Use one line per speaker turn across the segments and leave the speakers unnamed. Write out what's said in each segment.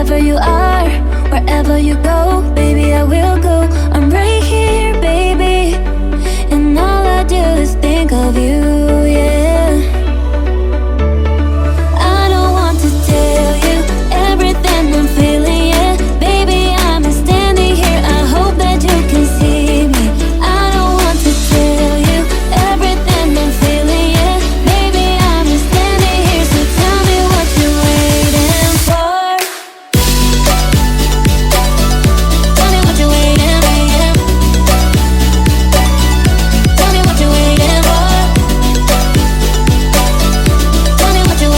wherever you are, wherever you go, baby, I will go. I'm right here, baby, and all I do is think of you, yeah. I don't want to tell you everything I'm feeling, yeah. Baby, I'm standing here, I hope that you can see me. I don't want to tell you everything I'm feeling, yeah. Baby, I'm standing here, so tell me what you're waiting for. Tell me what you're waiting for. Tell me what you're waiting for. Tell me what you're waiting for. Tell me what you're waiting for.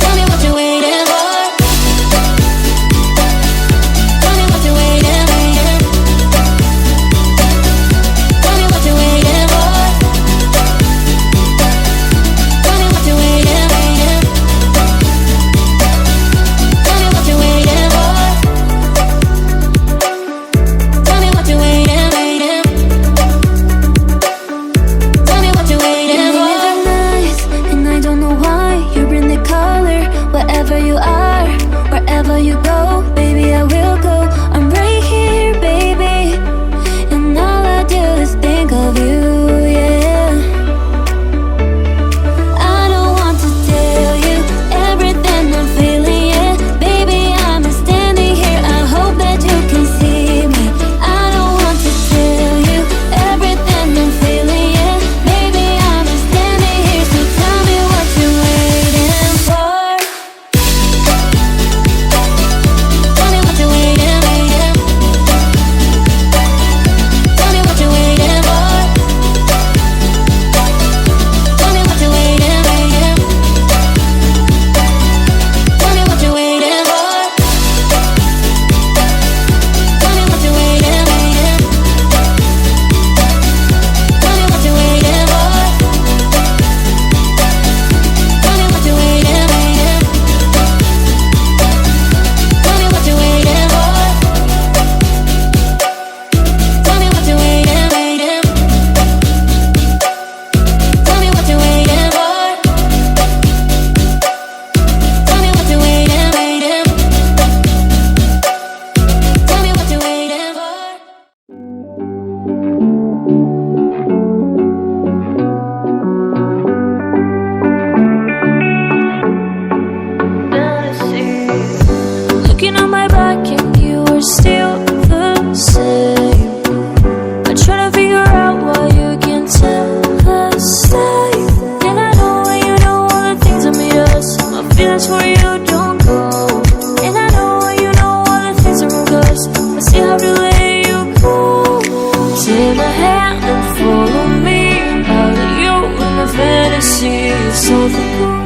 Tell me what you're waiting for. Tell me what you're waiting for. Tell me what you're waiting for. Tell me what you're waiting for. Tell me what you're waiting for. Tell me what you're waiting for. You live nice, and I don't know why. You bring the color, wherever you are, wherever you go, baby, I will go. I'm right here, baby, and all I do is think of you, yeah. I don't want to tell you everything I'm feeling, yeah. Baby, I'm standing here, I hope that you can see me. I don't want to tell you everything I'm feeling, yeah. Baby, I'm standing here, so tell me what you're waiting for. Tell me what you're waiting for. Tell me what you're waiting for. Tell me what you're waiting for. Tell me what you're waiting for. Tell me what you're waiting for. Tell me what you're waiting for. Tell me what you're waiting for. Tell me what you're waiting for. Tell me what you're waiting for. Tell me what you're waiting for. Tell me what you're waiting for. Tell me what you're waiting for. Looking on my back and you are still the same. I try to figure out why you can't tell the same. And I know when you know all the things that made us, my feelings for you don't go. And I know when you know all the things that wrong us, I still have to let you go. Take my hand and follow me out of you in my fantasy. Something cool.